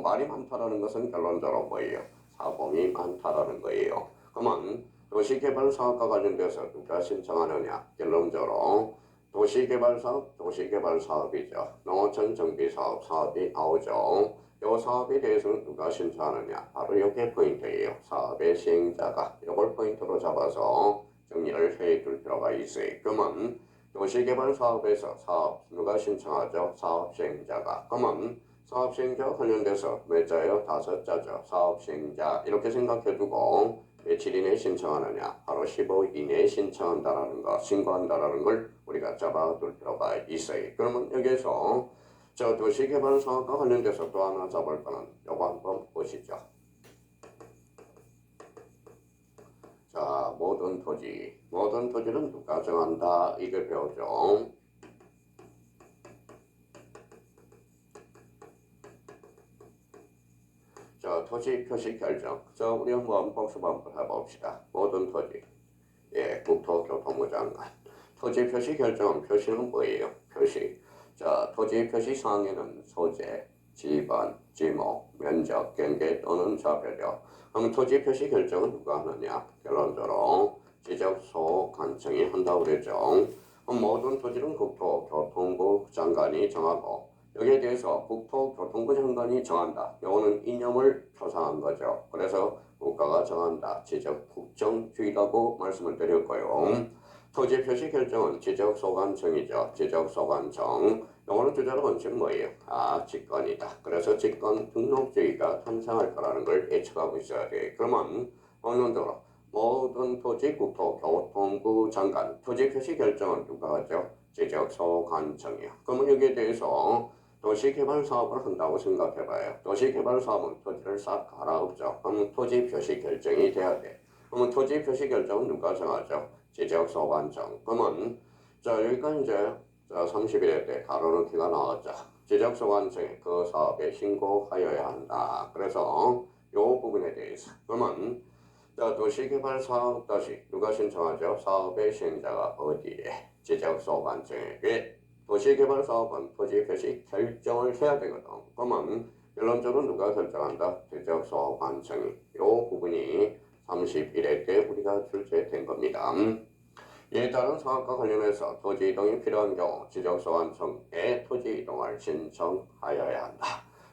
말이 많다라는 것은 결론적으로 뭐예요? 사범이 많다라는 거예요. 그러면 도시개발사업과 관련돼서 누가 신청하느냐? 결론적으로 도시개발사업, 도시개발사업이죠. 농어촌 정비사업, 사업이 나오죠. 이 사업에 대해서는 누가 신청하느냐? 바로 이게 포인트예요. 사업의 시행자가. 이걸 포인트로 잡아서 정리를 해둘 필요가 있어요. 그러면 도시개발사업에서 사업 누가 신청하죠? 사업시행자가. 그러면 사업시행자 관련돼서 몇 자예요? 5자죠. 사업시행자 이렇게 생각해두고 며칠 이내에 신청하느냐? 바로 15일 이내에 신청한다라는 거, 신고한다라는 걸 우리가 잡아둘 필요가 있어요. 그러면 여기에서 저 도시개발사업과 관련돼서 또 하나 잡을 거는 요거 한번 보시죠. 자, 모든 토지. 모든 토지는 누가 정한다? 이걸 배우죠. 자, 토지 표시 결정. 자, 우리 한번 복습 한번 해봅시다. 모든 토지. 예, 국토교통부 장관. 토지 표시 결정 표시는 뭐예요? 표시. 자, 토지 표시 사항에는 소재, 지번, 지목, 면적, 경계 또는 좌표죠. 그럼 토지 표시 결정은 누가 하느냐? 결론적으로 지적소 관청이 한다고 그랬죠. 그럼 모든 토지는 국토교통부 장관이 정하고 여기에 대해서 국토교통부 장관이 정한다. 이거는 이념을 표상한 거죠. 그래서 국가가 정한다. 지적 국정주의라고 말씀을 드렸고요. 토지 표시 결정은 지적소관청이죠. 지적소관청. 영어로 주자로 원칙은 뭐예요? 직권이다. 그래서 직권 등록주의가 탄생할 거라는 걸 예측하고 있어야 돼. 그러면 언론적으로 모든 토지 국토교통부 장관 토지 표시 결정은 누가 하죠? 지적소관청이요. 그러면 여기에 대해서 도시개발 사업을 한다고 생각해봐요. 도시개발 사업은 토지를 싹 갈아엎죠. 그럼 토지 표시 결정이 돼야 돼. 그러면 토지 표시 결정은 누가 정하죠? 지적소관청. 그러면 자 여기까지 이제 30일에 때 가로놓기가 나왔죠. 지적소관청에 그 사업에 신고하여야 한다. 그래서 요 부분에 대해서 그러면 자 도시개발 사업 다시 누가 신청하죠? 사업의 시행자가 어디에? 지적소관청에. 도시개발 사업은 토지 표시 결정을 해야 되거든. 그러면 결론적으로 누가 결정한다? 지적소관청이. 요 부분이 30일에 때 우리가 출제된 겁니다. 이에 따른 사업과 관련해서 토지 이동이 필요한 경우 지적소관청에 토지 이동을 신청하여야 한다.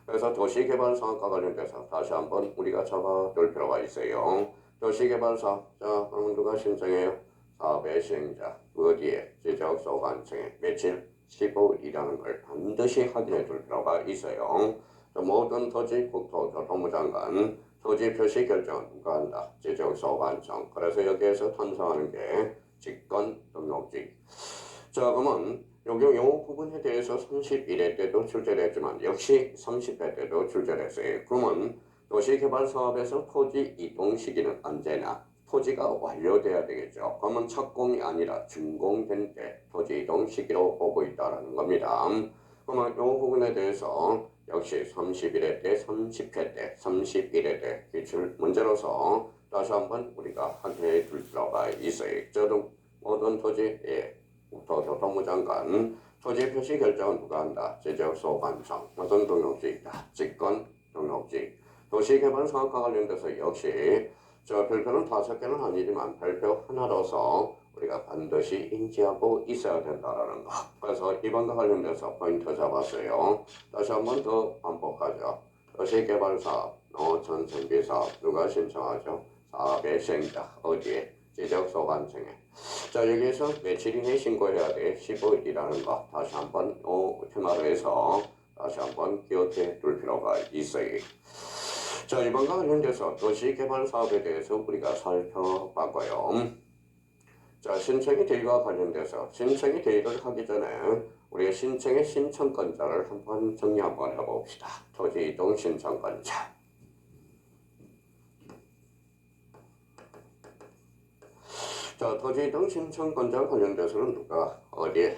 그래서 도시개발 사업과 관련돼서 다시 한번 우리가 잡아둘 필요가 있어요. 도시개발 사업, 자 그러면 누가 신청해요? 사업의 시행자 어디에? 지적소관청에 며칠? 15일이라는 걸 반드시 확인해 둘 필요가 있어요. 모든 토지 국토교통부 장관 토지 표시 결정은 누가 한다? 지적소관청. 그래서 여기에서 탄생하는 게 직권 등록지. 자 그러면 여기 요 부분에 대해서 30일회 때도 출제됐지만 역시 30회 때도 출제됐어요. 그러면 도시개발 사업에서 토지 이동 시기는 언제냐? 토지가 완료돼야 되겠죠. 그러면 착공이 아니라 준공된 때 토지 이동 시기로 보고 있다는 겁니다. 그러면 이 부분에 대해서 역시 30일회 때, 30회 때, 31회 때 기출 문제로서 다시 한번 우리가 확인해 둘 필요가 있어요. 저도 모든 토지, 국토교통부 장관 토지 표시 결정은 누가 한다? 지적소관청. 무슨 등록지이다? 직권 등록지. 도시개발 사업과 관련돼서 역시 저 별표는 5개는 아니지만 별표 하나로서 우리가 반드시 인지하고 있어야 된다는 거. 그래서 이번과 관련돼서 포인트 잡았어요. 다시 한번 더 반복하죠. 도시개발사업, 농어촌 정비사업 누가 신청하죠? 사업의 시행자 어디에? 지적소관청에. 자 여기에서 며칠 이내에 신고해야 돼? 15일이라는 거. 다시 한번 테마로 해서 다시 한번 기억해 둘 필요가 있어요. 자 이번과 관련돼서 도시개발 사업에 대해서 우리가 살펴봤고요. 자 신청의 대의와 관련돼서 신청의 대의를 하기 전에 우리가 신청의 신청권자를 한번 정리 한번 해봅시다. 토지 이동 신청권자. 자 토지 이동 신청권자 관련돼서는 누가 어디에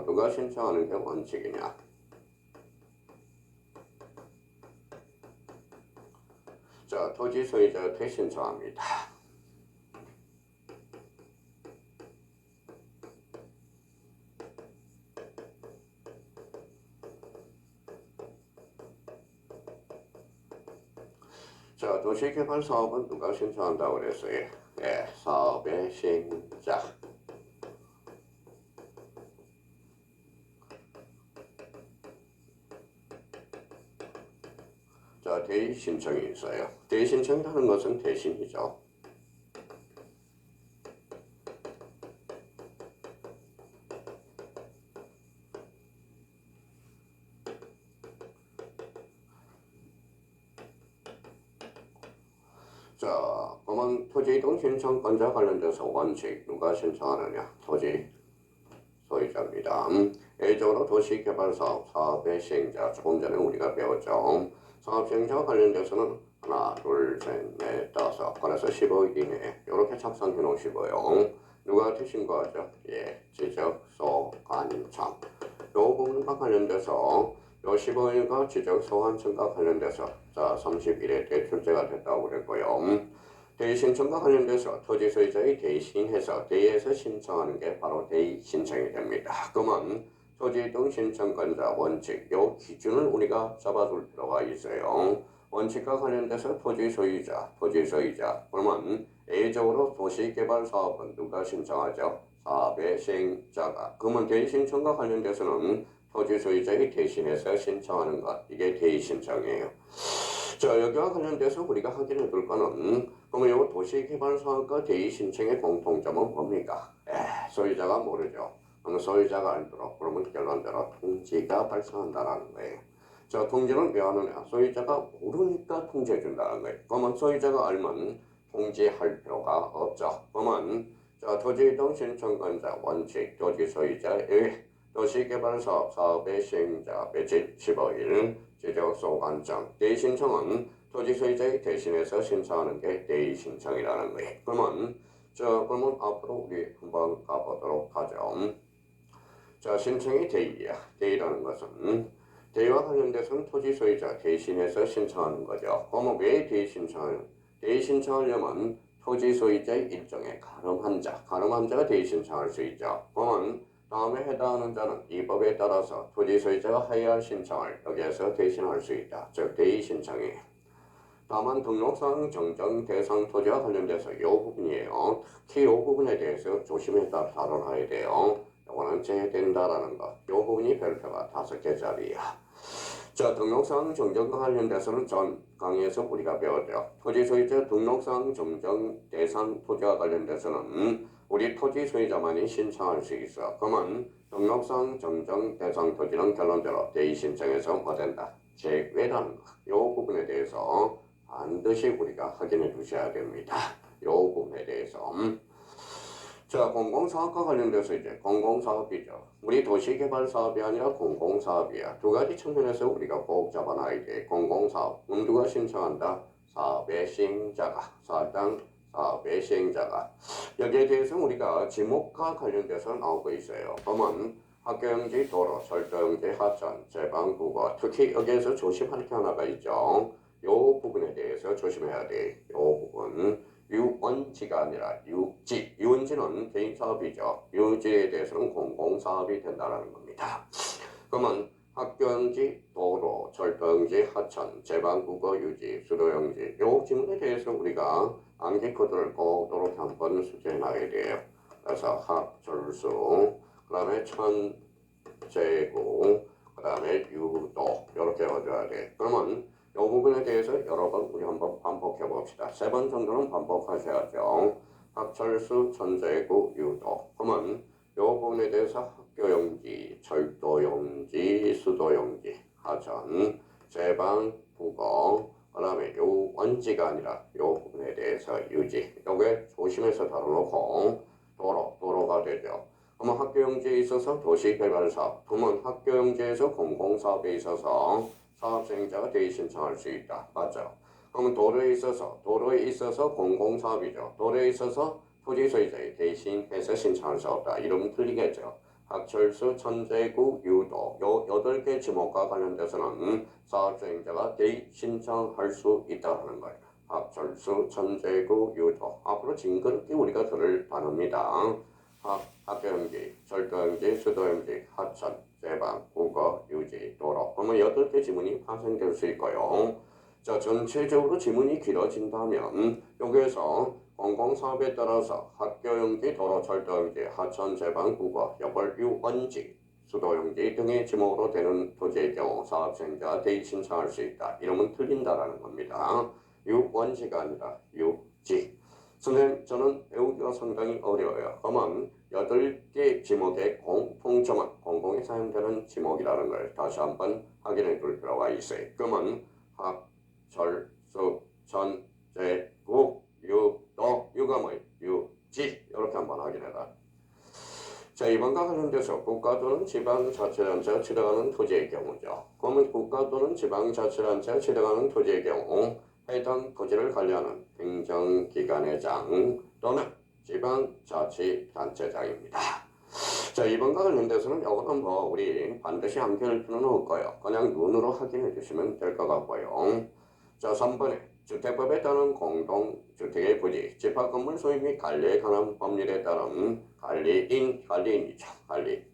누가 신청하는 게 원칙이냐? 자 토지 소유자한테 신청합니다. 자, 도시개발 사업은 누가 신청한다고 그랬어요? 예, 사업의 시행자. 자, 대의 신청이 있어요. 대의 신청이라는 것은 대신이죠. 자, 그러면 토지이동 신청권자 관련돼서 원칙 누가 신청하느냐? 토지 소유자입니다. 예적으로 도시개발사업 사업의 시행자 조금 전에 우리가 배웠죠. 사업 시행자와 관련돼서는 하나, 둘, 셋, 넷, 다섯, 그래서 15일 이내에 이렇게 작성해 놓으시고요. 누구한테 신고하죠? 예, 지적, 소관청. 요 부분과 관련돼서 요 15일과 지적, 소관청과 관련돼서 자 30일에 대출제가 됐다고 그랬고요. 대의 신청과 관련돼서 토지 소유자의 대신해서 대의에서 신청하는 게 바로 대의 신청이 됩니다. 그러면 토지이동 신청권자 원칙 요 기준을 우리가 잡아둘 필요가 있어요. 원칙과 관련돼서 토지 소유자 그러면 A적으로 도시개발 사업은 누가 신청하죠? 사업의 시행자가. 그러면 대의 신청과 관련돼서는 토지 소유자의 대신해서 신청하는 것 이게 대의 신청이에요. 자, 여기와 관련돼서 우리가 확인해 둘 거는 그러면 이 도시개발사업과 대의 신청의 공통점은 뭡니까? 소유자가 모르죠. 소유자가 알도록 그러면 결론대로 통지가 발생한다는 거예요. 자, 통지는 왜 하느냐? 소유자가 모르니까 통지해준다는 거예요. 그러면 소유자가 알면 통지할 필요가 없죠. 그러면 자, 토지이동 신청권자 원칙 토지 소유자의 도시개발사업 사업의 시행자 며칠 15일 지적소관청 대의 신청은 토지 소유자의 대신해서 신청하는 게 대의 신청이라는 거예요. 그러면 앞으로 우리 한번 가보도록 하죠. 자, 신청이 대의야. 대의라는 것은 대의와 관련돼서는 토지 소유자 대신해서 신청하는 거죠. 그러면 왜 대의 신청을? 대의 신청하려면 토지 소유자의 일정에 가름한 자가 대의 신청할 수 있죠. 그러면 다음에 해당하는 자는 이 법에 따라서 토지 소유자가 하여야 할 신청을 여기에서 대신할 수 있다. 즉 대의 신청이에요. 다만 등록상 정정 대상 토지와 관련돼서 이 부분이에요. 특히 이 부분에 대해서 조심해서 다뤄야 돼요. 이거는 제외된다라는 것. 이 부분이 별표가 5개짜리야. 자, 등록상 정정과 관련돼서는 전 강의에서 우리가 배웠죠. 토지 소유자 등록상 정정 대상 토지와 관련돼서는 우리 토지 소유자만이 신청할 수 있어. 그러면 등록상 정정 대상 토지는 결론대로 대의 신청해서 뭐 된다? 제외라는 것. 이 부분에 대해서 반드시 우리가 확인해 두셔야 됩니다. 이 부분에 대해서. 자, 공공사업과 관련돼서 이제 공공사업이죠. 우리 도시개발 사업이 아니라 공공사업이야. 두 가지 측면에서 우리가 꼭 잡아놔야 돼. 공공사업. 누가 신청한다? 사업의 시행자가. 사당 사업의 시행자가. 여기에 대해서 우리가 지목과 관련돼서 나오고 있어요. 그러면 학교용지, 도로, 철도용지, 하천, 제방국어. 특히 여기에서 조심할 게 하나가 있죠. 요 부분에 대해서 조심해야 돼. 요 부분. 유원지가 아니라 유지. 유원지는 개인 사업이죠. 유지에 대해서는 공공사업이 된다는 겁니다. 그러면 학교용지, 도로, 철도용지, 하천, 제방국어 유지, 수도용지 요 질문에 대해서 우리가 암기 코드를 꼭 이렇게 한번 숙제해 놔야 돼요. 그래서 학철수, 그 다음에 천제구, 그 다음에 유도 이렇게 얻어야 돼. 그러면 이 부분에 대해서 여러 번 우리 한번 반복해 봅시다. 3번 정도는 반복하셔야죠. 학철수, 천재구, 유도. 그러면 이 부분에 대해서 학교용지, 철도용지, 수도용지, 하천, 제방, 국어, 그 다음에 요 원지가 아니라 요 부분에 대해서 유지. 요게 조심해서 다뤄놓고 도로가 되죠. 그러면 학교용지에 있어서 도시개발사업, 그러면 학교용지에서 공공사업에 있어서 사업시행자가 대의 신청할 수 있다. 맞죠? 그러면 도로에 있어서 공공사업이죠. 도로에 있어서 토지 소유자의 대신해서 신청할 수 없다. 이러면 틀리겠죠. 학철수, 천재구, 유도 요 8개 지목과 관련돼서는 사업시행자가 대의 신청할 수 있다는 거예요. 학철수, 천재구, 유도 앞으로 징그럽게 우리가 들을 단어입니다. 학교용지, 철도용지, 수도용지, 하천, 제방, 국어, 유지, 도로. 그러면 8개 지문이 파생될 수 있고요. 자, 전체적으로 지문이 길어진다면 여기에서 공공사업에 따라서 학교용지, 도로, 철도용지, 하천, 제방, 국어, 여벌, 유원지, 수도용지 등의 지목으로 되는 토지의 경우 사업자가 대의 신청할 수 있다. 이러면 틀린다라는 겁니다. 유원지가 아니라 유지. 선생님, 저는 배우기가 상당히 어려워요. 그러면 8개 지목의 공통점은 공공에 사용되는 지목이라는 걸 다시 한번 확인해 둘 필요가 있어요. 그러면 학, 절, 수, 전, 제, 국, 유, 도, 유가 뭐예요? 유지. 이렇게 한번 확인해라. 자, 이번과 관련돼서 국가 또는 지방자치단체가 지정하는 토지의 경우죠. 그러면 국가 또는 지방자치단체가 지정하는 토지의 경우 해당 토지를 관리하는 행정기관회장 또는 지방자치단체장입니다. 자, 이번과 관련돼서는 이거는 우리 반드시 암기할 필요는 없고요. 그냥 눈으로 확인해 주시면 될 것 같고요. 자, 3번에 주택법에 따른 공동주택의 부지, 집합건물 소유 및 관리에 관한 법률에 따른 관리인이죠. 관리.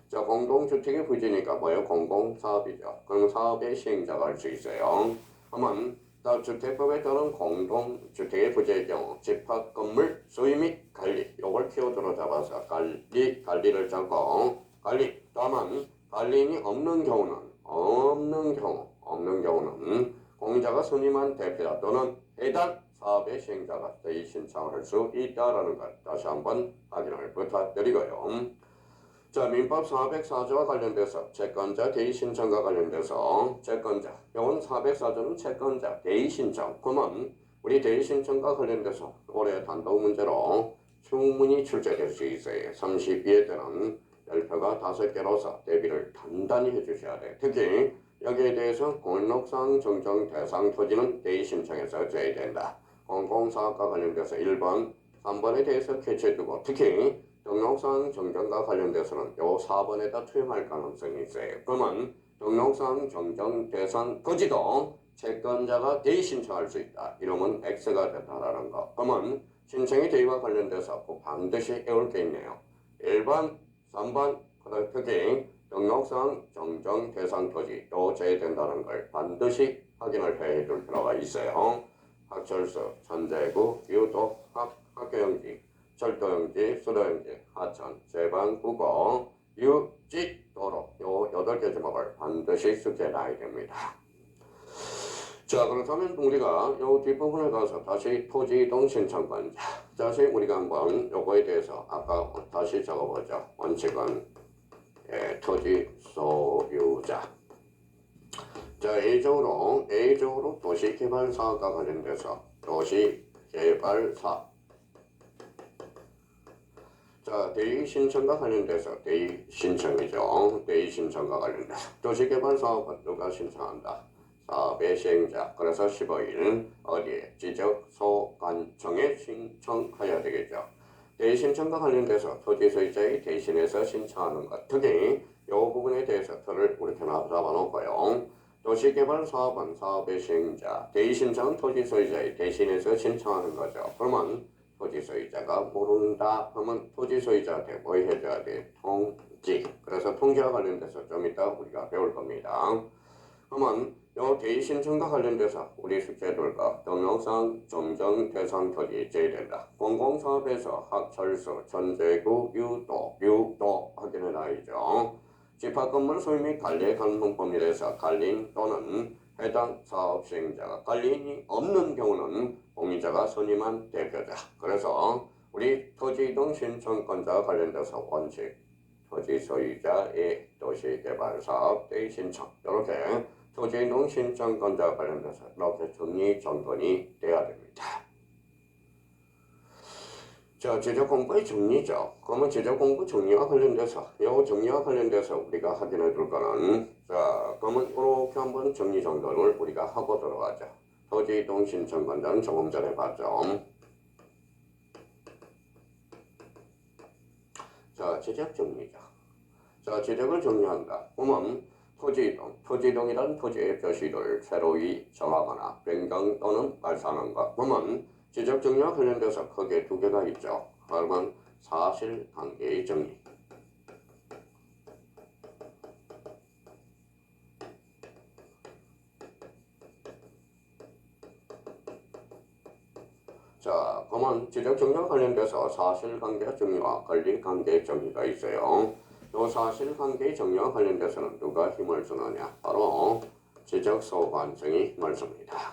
자, 공동주택의 부지니까 뭐예요? 공공사업이죠. 그럼 사업의 시행자가 할 수 있어요. 그러면 주택법에 따른 공동주택의 부지의 경우 집합건물 소유 및 관리, 요걸 키워드로 잡아서 관리를 잡고 관리. 다만 관리인이 없는 경우는 공자가 선임한 대표자 또는 해당 사업의 시행자가 대의 신청을 할 수 있다라는 것 다시 한번 확인을 부탁드리고요. 자, 민법 404조와 관련돼서 채권자 대의 신청과 관련돼서 채권자, 이건 404조는 채권자 대의 신청. 그러면 우리 대의 신청과 관련돼서 올해 단독 문제로 충분히 출제될 수 있어요. 32회 때는 10표가 5개로서 대비를 단단히 해주셔야 돼요. 특히 여기에 대해서 공인록상 정정 대상 토지는 대의 신청에서 줘야 된다. 공공사업과 관련돼서 1번, 3번에 대해서 캐치해두고 특히 등록상 정정과 관련돼서는 요 4번에다 투영할 가능성이 있어요. 그러면 등록상 정정 대상 토지도 채권자가 대의 신청할 수 있다. 이러면 X가 된다라는 거. 그러면 신청의 대의와 관련돼서 반드시 외울 게 있네요. 1번, 3번, 특히 등록상 정정 대상 토지 또 제외된다는 걸 반드시 확인을 해둘 필요가 있어요. 학철수, 천재구, 유도, 학교용지, 철도용지, 수도용지, 하천, 제방, 국어, 유지, 도로 요 8개 지목을 반드시 숙제해놔야 됩니다. 자, 그렇다면 우리가 요 뒷부분에 가서 다시 토지이동 신청권자 다시 우리가 한번 요거에 대해서 아까 다시 적어보죠. 원칙은 토지 소유자. 자, A적으로 도시개발사업과 관련돼서 도시개발사. 자, 대의 신청과 관련돼서 대의 신청이죠. 대의 신청과 관련돼서 도시개발사업은 누가 신청한다? 사업의 시행자. 그래서 15일 어디에 지적소관청에 신청해야 되겠죠. 대의 신청과 관련돼서 토지 소유자의 대신해서 신청하는 것. 특히 이 부분에 대해서 틀을 이렇게 잡아놓고요. 도시개발사업은 사업의 시행자, 대의 신청은 토지 소유자의 대신해서 신청하는 거죠. 그러면 토지 소유자가 모른다 하면 토지 소유자한테 뭐 해줘야 돼? 통지. 그래서 통지와 관련돼서 좀 이따 우리가 배울 겁니다. 그러면 요 대의 신청과 관련돼서 우리 숙제해둘 거 등록상 정정 대상 토지 제외된다. 공공사업에서 학철수, 전제구, 유도 확인해 놔야죠. 집합건물 소유 및 관리에 관한 법률에서 관리인 또는 해당 사업 시행자가 관리인이 없는 경우는 공인자가 선임한 대표자. 그래서 우리 토지이동 신청권자와 관련돼서 원칙 토지 소유자의 도시개발사업 대의 신청 이렇게 토지이동 신청권자와 관련돼서 이렇게 정리정돈이 돼야 됩니다. 자, 지적공부의 정리죠. 그러면 지적공부 정리와 관련돼서 이 정리와 관련돼서 우리가 확인해 둘 거는 자, 그러면 이렇게 한번 정리정돈을 우리가 해보도록 하죠. 토지이동 신청권자는 조금 전에 봤죠. 자, 지적 정리죠. 자, 지적을 정리한다. 그러면 토지이동이란 토지의 표시를 새로이 정하거나 변경 또는 말소하는 것. 그러면 지적 정리와 관련돼서 크게 2개가 있죠. 그러면 사실관계의 정리. 자, 그러면 지적정리와 관련돼서 사실관계 정리와 권리관계 정리가 있어요. 이 사실관계 정리와 관련돼서는 누가 힘을 주느냐? 바로 지적소관청이 힘을 줍니다.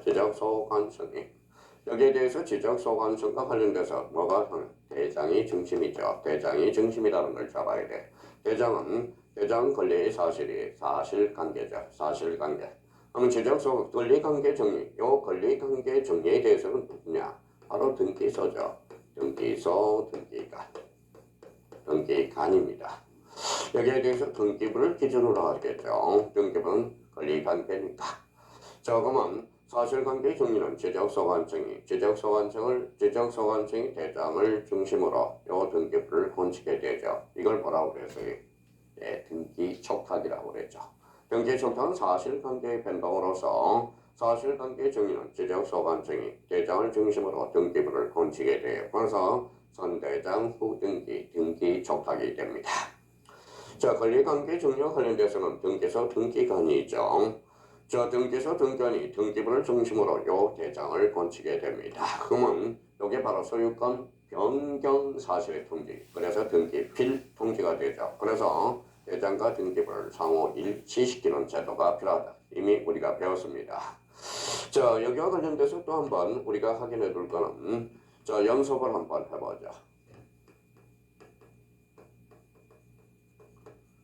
지적소관청이. 여기에 대해서 지적소관청과 관련돼서 뭐가 대장이 중심이죠. 대장이 중심이라는 걸 잡아야 돼. 대장은 권리의 사실관계죠. 사실관계. 그러면 지적소 권리관계 정리, 요 권리관계 정리에 대해서는 누구냐? 바로 등기소죠. 등기소, 등기관입니다. 여기에 대해서 등기부를 기준으로 하겠죠. 등기부는 권리관계니까. 자, 그러면 사실관계 정리는 지적소관청이 대장을 중심으로 요 등기부를 혼치게 되죠. 이걸 뭐라고 그랬어요? 예, 등기촉탁이라고 그랬죠. 등기촉탁은 사실관계의 변동으로서 사실관계 정리는 지적소관청이 대장을 중심으로 등기부를 혼치게 돼요. 그래서 선대장 후등기, 등기촉탁이 됩니다. 자, 권리관계 정리와 관련돼서는 등기소 등기관이 있죠. 저 등기소 등기관이 등기부를 중심으로 요 대장을 건치게 됩니다. 그러면 이게 바로 소유권 변경 사실의 통지, 그래서 등기필 통지가 되죠. 그래서 대장과 등기부를 상호 일치시키는 제도가 필요하다. 이미 우리가 배웠습니다. 자, 여기와 관련돼서 또 한번 우리가 확인해 둘 거는 자, 연습을 한번 해보자.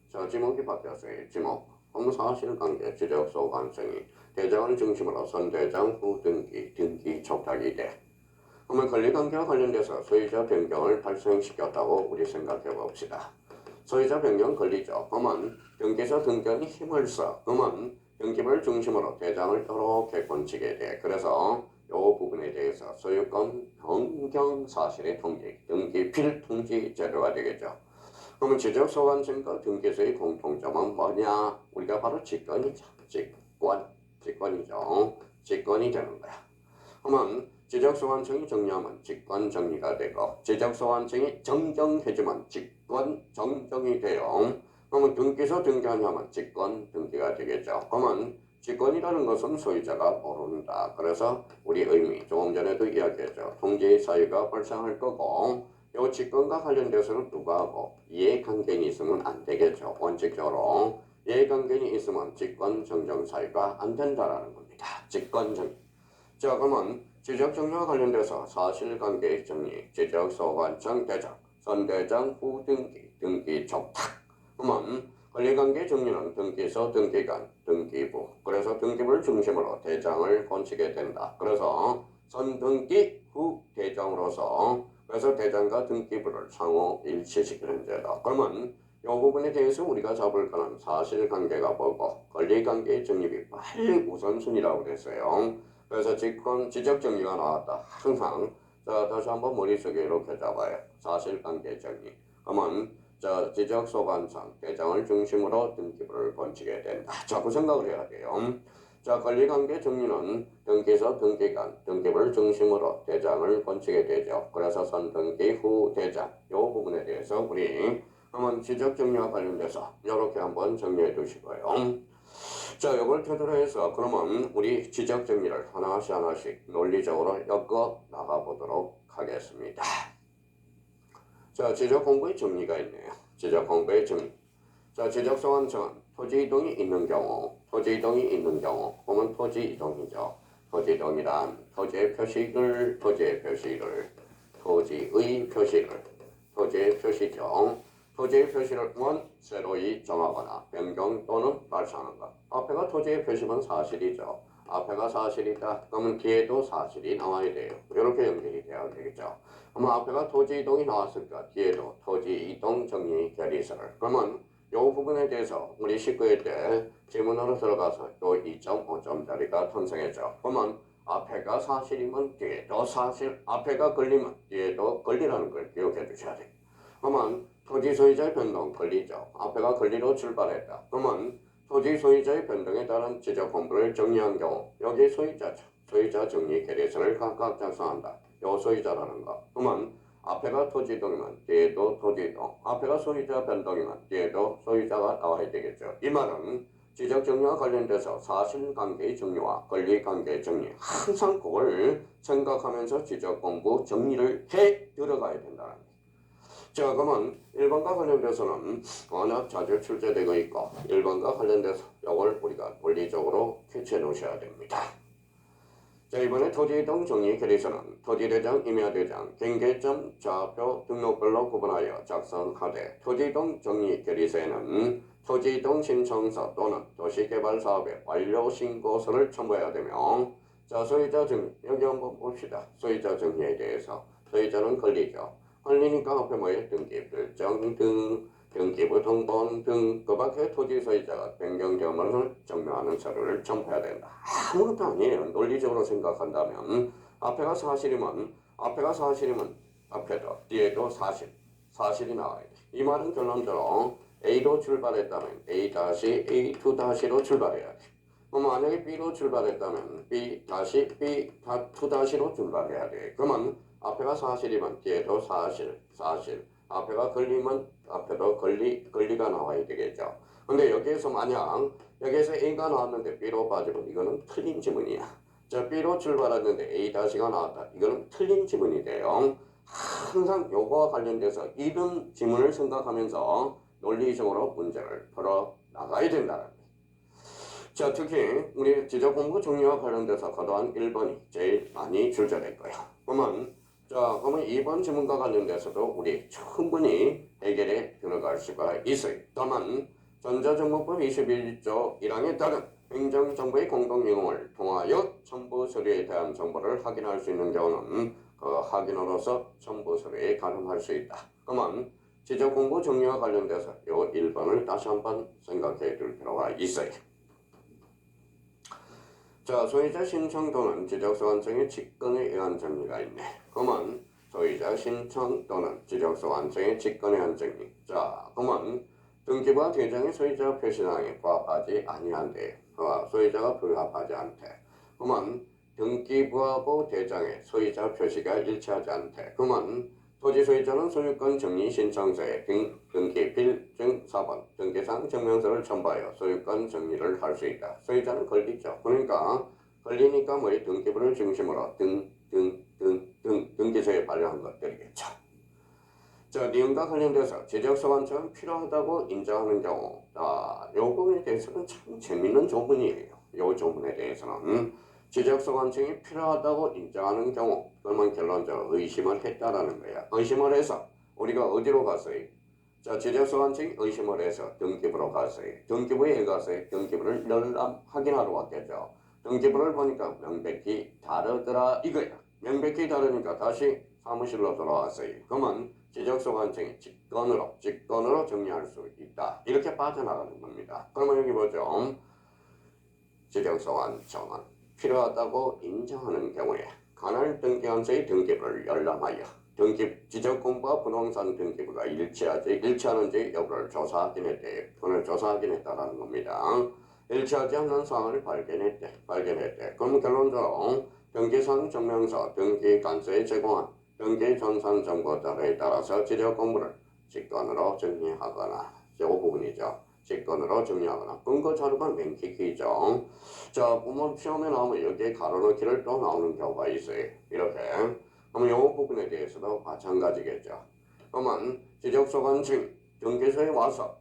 자, 지목이 바뀌었어요. 지목. 사실관계 지적소관청이 대장을 중심으로 선대장 후등기, 등기촉탁이 돼. 그러면 권리관계와 관련돼서 소유자 변경을 발생시켰다고 우리 생각해 봅시다. 소유자 변경 권리죠. 그러면 등기소 등기관이 힘을 써. 그러면 등기부를 중심으로 대장을 이렇게 건치게 돼. 그래서 이 부분에 대해서 소유권 변경 사실의 통지, 등기필 통지 제도가 되겠죠. 그러면 지적소관청과 등기소의 공통점은 뭐냐? 우리가 바로 직권이죠. 직권이죠. 직권이 되는 거야. 그러면 지적소관청이 정리하면 직권 정리가 되고 지적소관청이 정정해주면 직권 정정이 돼요. 그러면 등기소 등기관이 하면 직권 등기가 되겠죠. 그러면 직권이라는 것은 소유자가 모른다. 그래서 우리 의미 조금 전에도 이야기했죠. 통지 사유가 발생할 거고 이 직권과 관련돼서는 누가 하고 이해관계인이 있으면 안 되겠죠. 원칙적으로 이해관계인이 있으면 직권 정정 사유가 안 된다라는 겁니다. 직권 정리. 자, 그러면 지적정리와 관련돼서 사실관계 정리, 지적소관청 대장, 선대장 후등기, 등기촉탁. 그러면 권리관계 정리는 등기소, 등기관, 등기부. 그래서 등기부를 중심으로 대장을 건치게 된다. 그래서 선등기 후 대장으로서 그래서 대장과 등기부를 상호 일치시키는 제도. 그러면 이 부분에 대해서 우리가 잡을 거는 사실관계가 뭐고 권리관계의 정립이 빨리 우선순위라고 그랬어요. 그래서 지적정리가 나왔다. 항상 자, 다시 한번 머릿속에 이렇게 잡아요. 사실관계 정리. 그러면 자, 지적소관청 대장을 중심으로 등기부를 건치게 된다. 자꾸 생각을 해야 돼요. 자, 권리관계 정리는 등기소 등기관, 등기부를 중심으로 대장을 건치게 되죠. 그래서 선등기 후 대장 이 부분에 대해서 우리 한번 지적정리와 관련돼서 이렇게 한번 정리해 두시고요. 자, 이걸 토대로 해서 그러면 우리 지적정리를 하나씩 논리적으로 엮어 나가보도록 하겠습니다. 자, 지적공부의 정리가 있네요. 지적공부의 정리. 자, 지적소관청은 토지이동이 있는 경우 보면 토지이동이죠. 토지이동이란 토지의 표시를 토지의 표시죠. 토지의 표시를 새로이 정하거나 변경 또는 발생하는 것. 앞에가 토지의 표시면 사실이죠. 앞에가 사실이다. 그러면 뒤에도 사실이 나와야 돼요. 이렇게 연결이 돼야 되겠죠. 그러면 앞에가 토지이동이 나왔으니까 뒤에도 토지이동 정리 결의서를. 그러면 이 부분에 대해서 우리 19회 때 질문으로 들어가서 또 2.5점짜리가 탄생했죠. 그러면 앞에가 사실이면 뒤에도 사실, 앞에가 권리면 뒤에도 권리라는 걸 기억해 주셔야 돼요. 그러면 토지 소유자의 변동 권리죠. 앞에가 권리로 출발했다. 그러면 토지 소유자의 변동에 따른 지적 공부를 정리한 경우 여기 소유자죠. 소유자 정리 계례서를 각각 작성한다. 요 소유자라는 거. 그러면 앞에가 토지이동이면 뒤에도 토지이동, 앞에가 소유자 변동이면 뒤에도 소유자가 나와야 되겠죠. 이 말은 지적정리와 관련돼서 사실관계의 정리와 권리관계의 정리 항상 그걸 생각하면서 지적공부 정리를 해 들어가야 된다는 거예요. 자, 그러면 1번과 관련돼서는 워낙 자주 출제되고 있고 1번과 관련돼서 이걸 우리가 논리적으로 캐치해 놓으셔야 됩니다. 자, 이번에 토지이동 정리 결의서는 토지대장, 임야대장, 경계점, 좌표, 등록별로 구분하여 작성하되 토지이동 정리 결의서에는 토지이동 신청서 또는 도시개발사업의 완료 신고서를 첨부해야 되며 자, 소유자 정리 여기 한번 봅시다. 소유자 정리에 대해서 소유자는 권리죠. 권리니까 앞에 뭐예요? 등기 별정 등 등기부 등본 등 그 밖에 토지 소유자가 변경 경험을 증명하는 서류를 첨부해야 된다. 아무것도 아니에요. 논리적으로 생각한다면 앞에가 사실이면 앞에도 뒤에도 사실이 나와야 돼. 이 말은 결론적으로 A로 출발했다면 A-A2-로 출발해야 돼. 만약에 B로 출발했다면 B-B2-로 출발해야 돼. 그러면 앞에가 사실이면 뒤에도 사실 앞에가 권리면 앞에도 권리가 나와야 되겠죠. 근데 여기에서 A가 나왔는데 B로 빠지면 이거는 틀린 지문이야. 자, B로 출발했는데 A-가 나왔다. 이거는 틀린 지문이 돼요. 항상 요거와 관련돼서 이런 지문을 생각하면서 논리적으로 문제를 풀어 나가야 된다는 거예요. 자, 특히 우리 지적공부 정리와 관련돼서 거도한 1번이 제일 많이 출제될 거예요. 그러면 2번 지문과 관련돼서도 우리 충분히 해결에 들어갈 수가 있어요. 다만 전자정보법 21조 1항에 따른 행정정보의 공동영용을 통하여 첨부 서류에 대한 정보를 확인할 수 있는 경우는 그 확인으로서 첨부 서류에 가름할 수 있다. 그러면 지적공부 정리와 관련돼서 이 1번을 다시 한번 생각해 둘 필요가 있어요. 자, 소유자 신청 또는 지적서 완성의 직권에 의한 정리가 있네. 그러면 소유자 신청 또는 지적서 완성의 직권에 의한 정리. 자, 그러면 등기부와 대장의 소유자 표시사항에 부합하지 아니한데 소유자가 부합하지 않대. 그러면 등기부하고 대장의 소유자 표시가 일치하지 않대. 그러면 토지 소유자는 소유권 정리 신청서에 등기 필증 4번 등기상 증명서를 첨부하여 소유권 정리를 할 수 있다. 소유자는 권리죠. 그러니까 권리니까 등기부를 중심으로 등기소에 발령한 것들이겠죠. 자, 내용과 관련돼서 지적서 완성은 필요하다고 인정하는 경우 요 부분에 대해서는 참 재밌는 조문이에요. 요 조문에 대해서는 지적서 완성이 필요하다고 인정하는 경우 그러면 결론적으로 의심을 했다라는 거야. 의심을 해서 우리가 어디로 갔어요? 자, 지적서 완성이 의심을 해서 등기부로 갔어요. 등기부에 가서요. 등기부를 확인하러 왔겠죠. 등기부를 보니까 명백히 다르더라 이거야. 명백히 다르니까 다시 사무실로 돌아왔어요. 그러면 지적서 완성이 직권으로 정리할 수 있다. 이렇게 빠져나가는 겁니다. 그러면 여기 보죠. 지적서 완성은 필요하다고 인정하는 경우에 관할 등기관서의 등기부를 열람하여 지적공부와 부동산 등기부가 일치하는지 여부를 조사하겠다라는 겁니다. 일치하지 않는 사항을 발견했대. 그럼 결론적으로 등기상 증명서 등기관서에 제공한 등기전산 정보 자료에 따라서 지적공부를 직권으로 정리하거나 이 부분이죠. 직권으로 정리하거나 근거 자료가 명확히죠. 자, 보면 시험에 나오면 여기에 가로넣기를 또 나오는 경우가 있어요. 이렇게. 그럼 이 부분에 대해서도 마찬가지겠죠. 그러면 지적소관청 등기소에 와서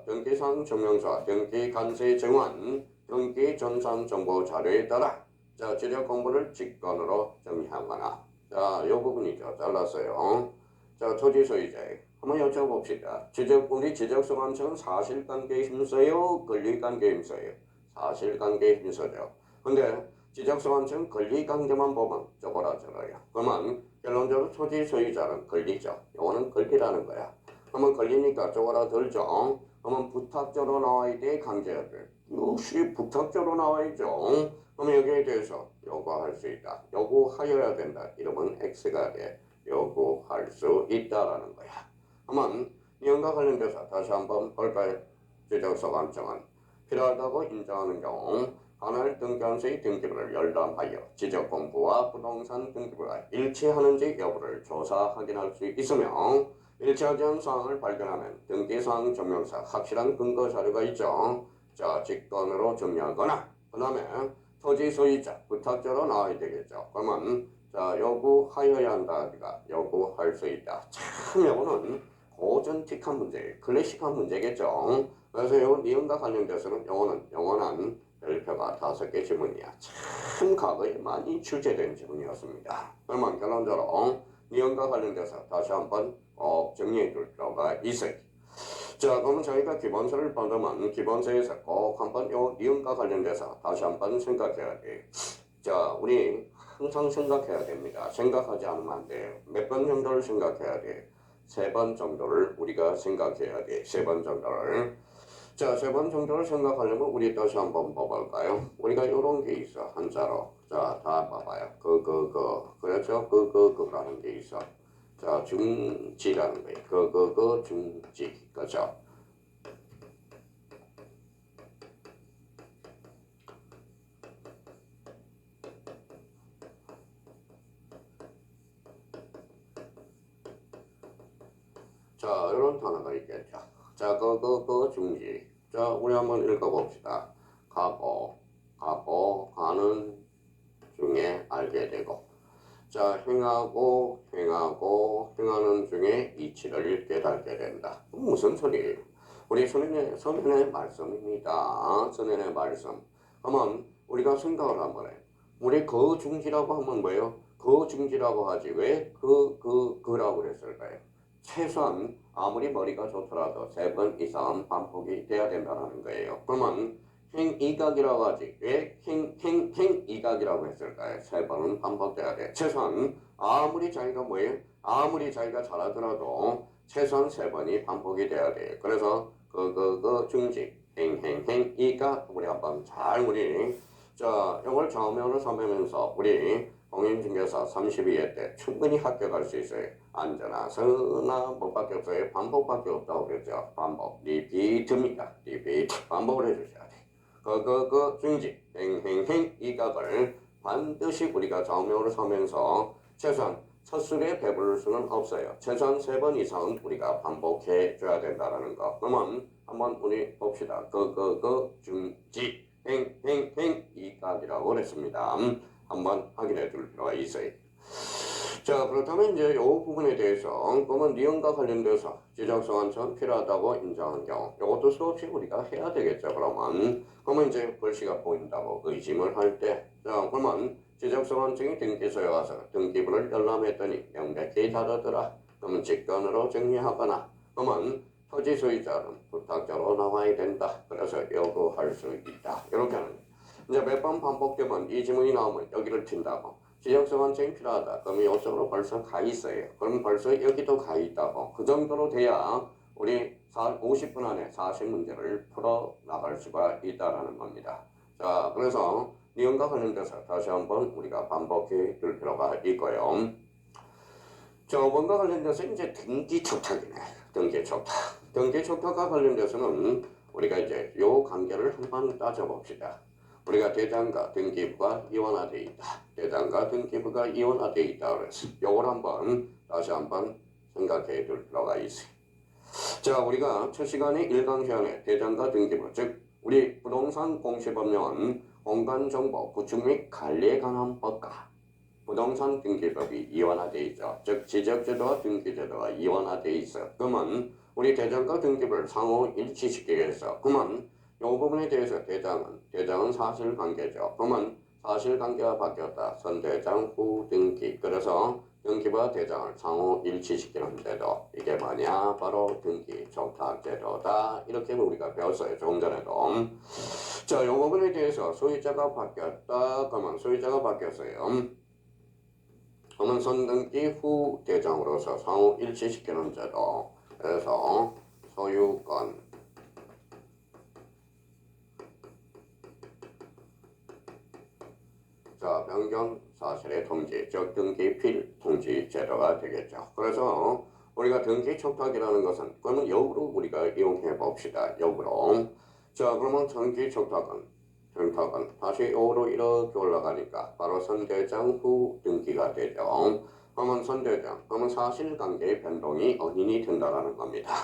등기상 증명서 등기관서에 정한 등기전산 정보 자료에 따라 자, 지적 공부를 직권으로 정리하거나 자, 이 부분이죠. 잘랐어요. 자, 토지 소유자 한번 여쭤봅시다. 우리 지적소관청은 사실관계에 힘써요? 권리관계에 힘써요? 사실관계에 힘써죠. 근데 지적소관청은 권리관계만 보면 저거라 저거요. 그러면 결론적으로 토지 소유자는 권리죠. 이거는 권리라는 거야. 그러면 권리니까 저거라 들죠. 그러면 부탁조로 나와야 돼? 강제해야 돼? 역시 부탁조로 나와야죠. 그러면 여기에 대해서 요구할 수 있다. 요구하여야 된다. 이러면 X가 돼. 요구할 수 있다라는 거야. 그러면 이용과 관련돼서 다시 한번 볼까요? 지적소관청은 필요하다고 인정하는 경우 관할 등기관서의 등기부를 열람하여 지적공부와 부동산 등기부가 일치하는지 여부를 조사 확인할 수 있으며 일치하지 않은 사항을 발견하면 등기사항 증명서 확실한 근거 자료가 있죠. 자, 직권으로 정리하거나, 그 다음에 토지 소유자, 부탁자로 나와야 되겠죠. 그러면 자, 요구하여야 한다가 요구할 수 있다. 참 요거는 고전틱한 문제, 클래식한 문제겠죠. 그래서 요 니은과 관련돼서는 요거는 영원한 별표가 5개 지문이야. 참 과거에 많이 출제된 지문이었습니다. 그러면 결론적으로 니은과 관련돼서 다시 한번 꼭 정리해 줄 필요가 있어요. 자, 그러면 저희가 기본서를 받으면 기본서에서 꼭 한번 요 니은과 관련돼서 다시 한번 생각해야 돼. 자, 우리 항상 생각해야 됩니다. 생각하지 않으면 안 돼요. 몇 번 정도를 생각해야 돼. 3번 정도를 우리가 생각해야 돼. 3번 정도를. 자, 3번 정도를 생각하려면 우리 다시 한번 봐볼까요? 우리가 이런 게 있어. 한자로. 자, 다 봐봐요. 그렇죠? 라는 게 있어. 자, 중지라는 거예요. 중지. 그렇죠? 자, 이런 단어가 있겠죠. 자, 중지. 자, 우리 한번 읽어봅시다. 가는 중에 알게 되고. 자, 행하는 중에 이치를 깨닫게 된다. 무슨 소리예요? 우리 선생의 말씀입니다. 선생의 말씀. 그러면 우리가 생각을 한번 해. 우리 그 중지라고 하면 뭐예요? 그 중지라고 하지 왜 그라고 그랬을까요? 최소한 아무리 머리가 좋더라도 3번 이상 반복이 돼야 된다는 거예요. 그러면 행이각이라고 하지. 왜 행이각이라고 했을까요? 3번은 반복돼야 돼. 최소한 아무리 자기가 뭐예요? 아무리 자기가 잘하더라도 최소한 3번이 반복이 돼야 돼. 그래서 중지 행이각 우리 한번 잘 우리 자 이걸 좌우면을 삼으면서 우리 공인중개사 32회 때 충분히 합격할 수 있어요. 안전하서나 뭐밖에 없어요. 반복밖에 없다고 그랬죠. 반복 리피트입니다. 리피트 반복을 해주셔야 돼. 중지 행 이각을 반드시 우리가 좌우명으로 서면서 최소한 첫 술에 배부를 수는 없어요. 최소한 3번 이상은 우리가 반복해 줘야 된다는 거. 그러면 한번 우리 봅시다. 중지 행 이각이라고 그랬습니다. 한번 확인해 줄 필요가 있어요. 자, 그렇다면 이제 이 부분에 대해서 그러면 니은과 관련돼서 지적소환처럼 필요하다고 인정한 경우 이것도 수없이 우리가 해야 되겠죠. 그러면 이제 글씨가 보인다고 의심을 할 때 자, 그러면 지적소환증이 등기소에 와서 등기부를 열람했더니 명백히 다르더라. 그러면 직권으로 정리하거나 그러면 토지 소유자는 부탁자로 나와야 된다. 그래서 요구할 수 있다. 이렇게 하는 거예요. 이제 몇 번 반복되면 이 지문이 나오면 여기를 튄다고. 지적소환증이 필요하다. 그럼 이쪽으로 벌써 가 있어요. 그럼 벌써 여기도 가 있다고. 그 정도로 돼야 우리 50분 안에 40문제를 풀어 나갈 수가 있다라는 겁니다. 자, 그래서 니은과 관련돼서 다시 한번 우리가 반복해 둘 필요가 있고요. 저번과 관련돼서 이제 등기촉탁이네. 등기촉탁과 관련돼서는 우리가 이제 요 관계를 한번 따져봅시다. 우리가 대장과 등기부가 이원화되어 있다. 대장과 등기부가 이원화되어 있다. 그래서 요걸 한번 다시 한번 생각해 둘 필요가 있어요. 자, 우리가 첫 시간에 1강시간에 대장과 등기부, 즉 우리 부동산 공시법령은 공간정보 구축 및 관리에 관한 법과 부동산 등기법이 이원화되어 있죠. 즉 지적제도와 등기제도가 이원화되어 있어. 그러면 우리 대장과 등기부를 상호 일치시키기 위해서 그러면 이 부분에 대해서 대장은 사실관계죠. 그러면 사실관계가 바뀌었다. 선대장 후 등기. 그래서 등기부와 대장을 상호 일치시키는데도 이게 뭐냐? 바로 등기 촉탁제도다. 이렇게 우리가 배웠어요. 조금 전에도. 자, 이 부분에 대해서 소유자가 바뀌었다. 그러면 소유자가 바뀌었어요. 그러면 선등기 후 대장으로서 상호 일치시키는 제도. 그래서 소유권 자, 변경 사실의 통지, 즉 등기필 통지 제도가 되겠죠. 그래서 우리가 등기 촉탁이라는 것은 그러면 역으로 우리가 이용해 봅시다. 역으로. 자, 그러면 등기 촉탁은 다시 역으로 이렇게 올라가니까 바로 선대장 후 등기가 되죠. 그러면 선대장, 그러면 사실관계의 변동이 원인이 된다라는 겁니다.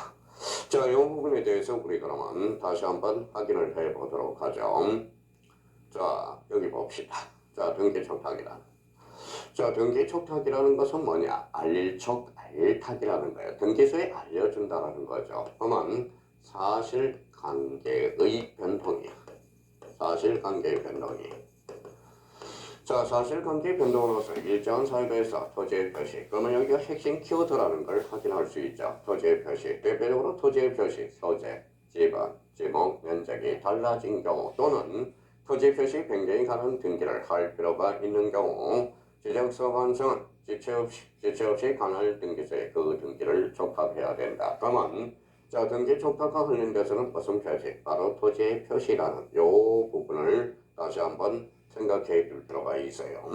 자, 이 부분에 대해서 우리 그러면 다시 한번 확인을 해 보도록 하죠. 자, 여기 봅시다. 자, 등기촉탁이란. 자, 등기촉탁이라는 것은 뭐냐? 알탁이라는 거예요. 등기소에 알려준다라는 거죠. 그러면 사실관계의 변동이야. 사실관계의 변동이. 자, 사실관계 변동으로서 일정한 사유에서 토지의 표시. 그러면 여기가 핵심 키워드라는 걸 확인할 수 있죠. 토지의 표시. 대표적으로 토지의 표시, 소재, 지번, 지목, 면적이 달라진 경우 또는 토지 표시 변경이 가는 등기를 할 필요가 있는 경우 지적서 완성은 지체 없이 관할 등기소에 그 등기를 촉탁해야 된다. 그러면 자, 등기 촉탁과 관련돼서는 무슨 표시? 바로 토지의 표시라는 요 부분을 다시 한번 생각해 둘 필요가 있어요.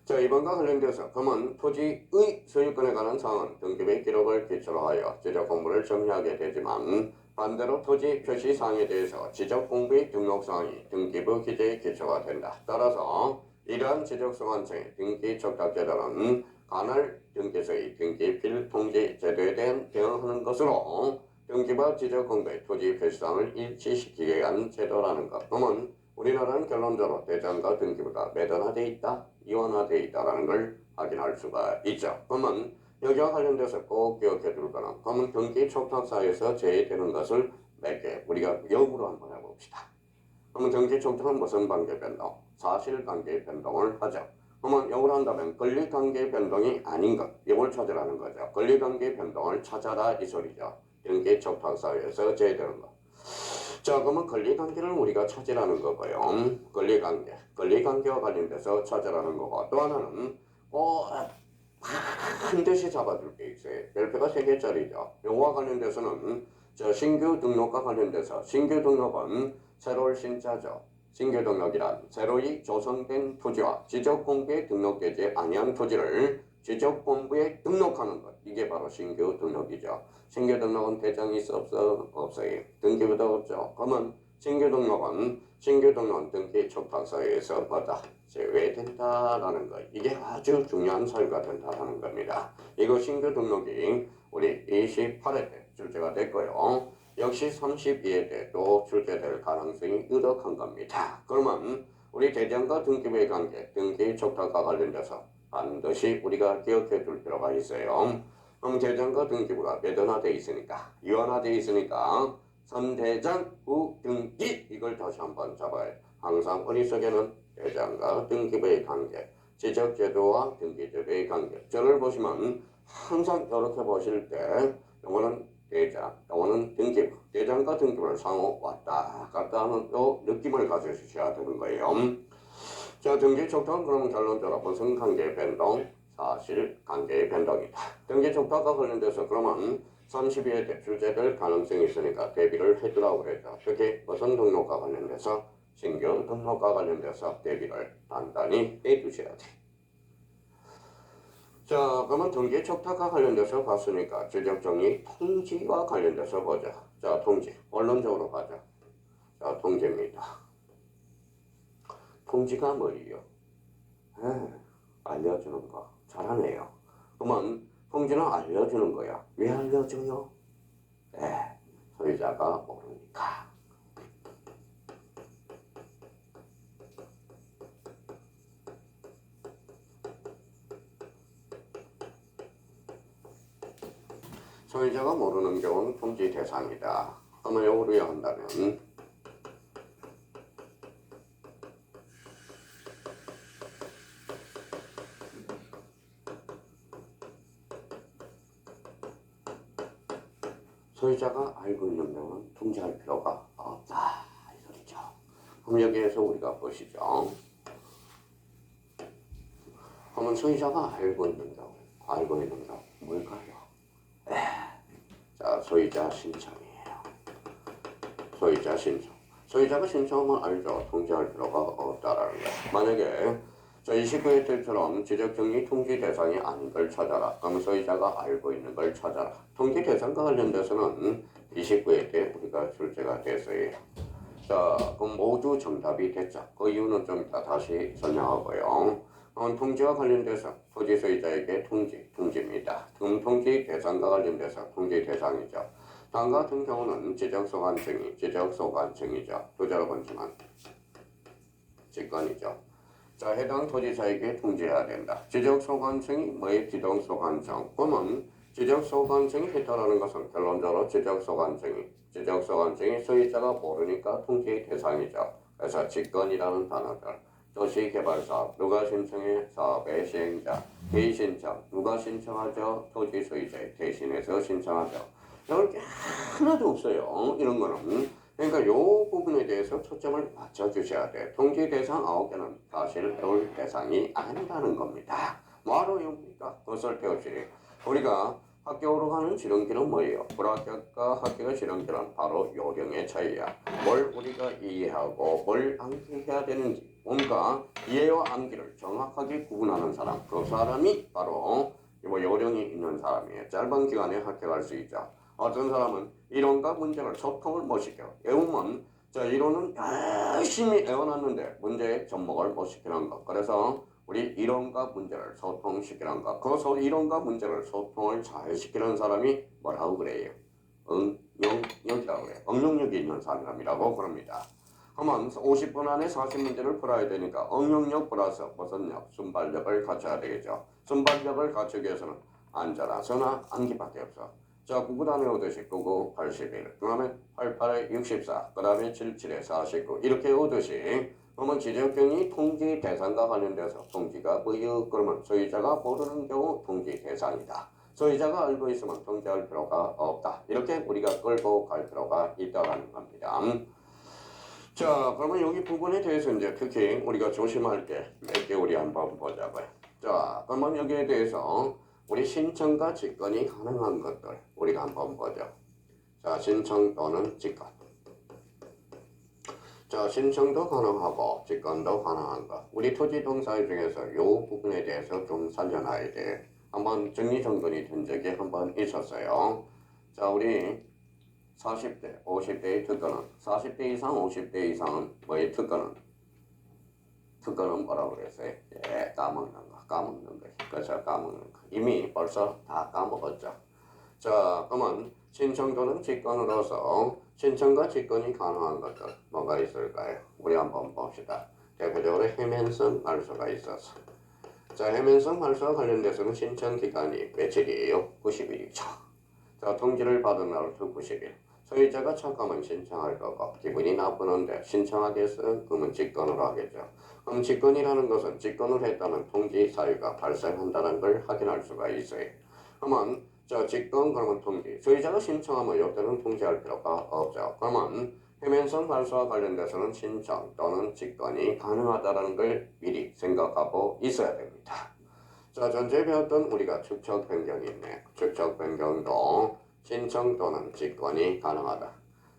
자, 이번과 관련돼서 그러면 토지의 소유권에 관한 사항은 등기부의 기록을 기초로 하여 지적 공부를 정리하게 되지만 반대로 토지 표시 사항에 대해서 지적 공부의 등록 사항이 등기부 기재의 기초가 된다. 따라서 이러한 지적서 완성의 등기 촉탁 제도는 관할 등기소의 등기 필통지 제도에 대한 대응하는 것으로 등기부와 지적 공부의 토지 표시 사항을 일치시키기 위한 제도라는 것. 그러면 우리나라는 결론적으로 대장과 등기부가 매단화되어 있다, 이원화되어 있다라는 걸 확인할 수가 있죠. 그러면 여기와 관련돼서 꼭 기억해 둘 거는 그러면 등기 촉탁사에서 제외되는 것을 몇 개 우리가 역으로 한번 해봅시다. 그러면 등기 촉탁은 무슨 관계 변동? 사실관계 변동을 하죠. 그러면 역으로 한다면 권리관계 변동이 아닌 것, 이걸 찾으라는 거죠. 권리관계 변동을 찾아라 이 소리죠. 등기 촉탁사에서 제외되는 것. 자, 그러면 권리관계를 우리가 찾으라는 거고요. 권리관계와 관련돼서 찾으라는 거고 또 하나는 반드시 잡아둘 게 있어요. 별표가 3개짜리죠. 요거와 관련돼서는 신규 등록과 관련돼서 신규 등록은 새로운 신자죠. 신규 등록이란 새로이 조성된 토지와 지적공부에 등록되지 아니한 토지를 지적공부에 등록하는 것. 이게 바로 신규 등록이죠. 신규 등록은 대장이 있어 없어요. 등기부도 없죠. 그러면 신규 등록은 등기 촉탁서에서 뭐다? 제외된다라는 거. 이게 아주 중요한 사유가 된다는 겁니다. 이거 신규 등록이 우리 28회 때 출제가 됐고요. 역시 32회 때 또 출제될 가능성이 유력한 겁니다. 그러면 우리 대장과 등기부의 관계, 등기 촉탁과 관련돼서 반드시 우리가 기억해 둘 필요가 있어요. 그럼 대장과 등기부가 매단화되어 있으니까, 이원화되어 있으니까 선대장 후 등기 이걸 다시 한번 잡아요. 항상 머릿속에는 대장과 등기부의 관계, 지적제도와 등기제도의 관계. 저를 보시면 항상 이렇게 보실 때 이거는 대장, 이거는 등기부. 대장과 등기부를 상호 왔다 갔다 하는 요 느낌을 가지셔야 되는 거예요. 자, 등기 촉탁은 그러면 결론적으로 무슨 관계 변동? 사실 관계의 변동이다. 등기 촉탁과 관련돼서 그러면 32회 때 출제될 가능성이 있으니까 대비를 해두라고 그랬죠. 특히 무슨 등록과 관련돼서 신규 등록과 관련돼서 대비를 단단히 해두셔야 돼. 자, 그러면 등기 촉탁과 관련돼서 봤으니까 지적정리 통지와 관련돼서 보자. 자, 통지. 원론적으로 가자. 자, 통지입니다. 통지가 뭐예요? 알려주는 거. 잘하네요. 그러면 통지는 알려주는 거야. 왜 알려줘요? 소유자가 모르니까. 소유자가 모르는 경우는 통지 대상이다. 그러면 요거를 한다면 소유자가 알고 있는 경우는 통지할 필요가 없다. 이 소리죠. 그럼 여기에서 우리가 보시죠. 그러면 소유자가 알고 있는 경우 뭘까요? 자, 소유자 신청이에요. 소유자 신청. 소유자가 신청하면 알죠. 통지할 필요가 없다라는 거예요. 만약에 자, 29회 때처럼 지적정리 통지 대상이 아닌 걸 찾아라. 그럼 소유자가 알고 있는 걸 찾아라. 통지 대상과 관련돼서는 29회 때 우리가 출제가 됐어요. 자, 그럼 모두 정답이 됐죠. 그 이유는 좀 이따 다시 설명하고요. 통지와 관련돼서 토지 소유자에게 통지입니다. 통지 대상과 관련돼서 통지 대상이죠. 다음 같은 경우는 지적소관청이죠. 두 자로 번지만 직권이죠. 자, 해당 토지사에게 통지해야 된다. 지적소관청이 뭐의 지적소관청? 그러면 지적소관청이 했다라는 것은 결론적으로 지적소관청이 소유자가 모르니까 통지 대상이죠. 그래서 직권이라는 단어들. 도시개발사업 누가 신청해? 사업의 시행자. 대신청 누가 신청하죠? 토지 소유자의 대신해서 신청하죠. 이럴 게 하나도 없어요. 이런 거는. 그러니까 요 부분에 대해서 초점을 맞춰주셔야 돼. 통지 대상 9개는 사실 배울 대상이 아니라는 겁니다. 뭐하러 외웁니까? 그것을 배우지. 우리가 학교로 가는 지름길은 뭐예요? 불합격과 합격의 지름길은 바로 요령의 차이야. 뭘 우리가 이해하고 뭘 암기해야 되는지 뭔가 이해와 암기를 정확하게 구분하는 사람, 그 사람이 바로 요령이 있는 사람이에요. 짧은 기간에 합격할 수 있죠. 어떤 사람은 이론과 문제를 소통을 못 시켜. 외우면 이론은 열심히 외워놨는데 문제의 접목을 못 시키는 것. 그래서 우리 이론과 문제를 소통시키는 것. 그 이론과 문제를 소통을 잘 시키는 사람이 뭐라고 그래요? 응용력이라고 그래요. 응용력이 있는 사람이라고 그럽니다. 그러면 50분 안에 40문제를 풀어야 되니까 응용력 플러스 무슨 력? 순발력을 갖춰야 되겠죠. 순발력을 갖추기 위해서는 앉아라서나 암기밖에 없어. 자, 9구단에 오듯이 99, 81, 그 다음에 88에 64, 그 다음에 77에 49 이렇게 오듯이 그러면 지적경이 통지 대상과 관련돼서 통지가 뭐예요? 그러면 소유자가 모르는 경우 통지 대상이다. 소유자가 알고 있으면 통지할 필요가 없다. 이렇게 우리가 끌고 갈 필요가 있다는 겁니다. 자, 그러면 여기 부분에 대해서 이제 특히 우리가 조심할 게 몇 개 우리 한번 보자고요. 자, 그러면 여기에 대해서 우리 신청과 직권이 가능한 것들 우리가 한번 보죠. 자, 신청 또는 직권. 자, 신청도 가능하고 직권도 가능한 것. 우리 토지 동사의 중에서 이 부분에 대해서 좀 살려놔야 돼. 한번 정리정돈이 된 적이 한번 있었어요. 자, 우리 40대, 50대의 특권은 40대 이상, 50대 이상은 뭐의 특권은 뭐라고 그랬어요? 예, 까먹는 거. 그렇죠, 까먹는 거. 이미 벌써 다 까먹었죠. 자, 그러면 신청도는 직권으로서 신청과 직권이 가능한 것들 뭐가 있을까요? 우리 한번 봅시다. 대표적으로 해면성 말소가 있어서. 자, 해면성 말소와 관련돼서는 신청 기간이 며칠이에요? 90일이죠. 자, 통지를 받은 날부터 90일. 소유자가 착하면 신청할 거고 기분이 나쁘는데 신청하겠어? 그러면 직권으로 하겠죠. 그럼 직권이라는 것은 직권을 했다는 통지 사유가 발생한다는 걸 확인할 수가 있어요. 그러면 직권 그러면 통지. 소유자가 신청하면 이때는 통지할 필요가 없죠. 그러면 해면성 발소와 관련돼서는 신청 또는 직권이 가능하다는 걸 미리 생각하고 있어야 됩니다. 자, 전제 배웠던 우리가 축척 변경이 있네. 축척 변경도 신청 또는 직권이 가능하다.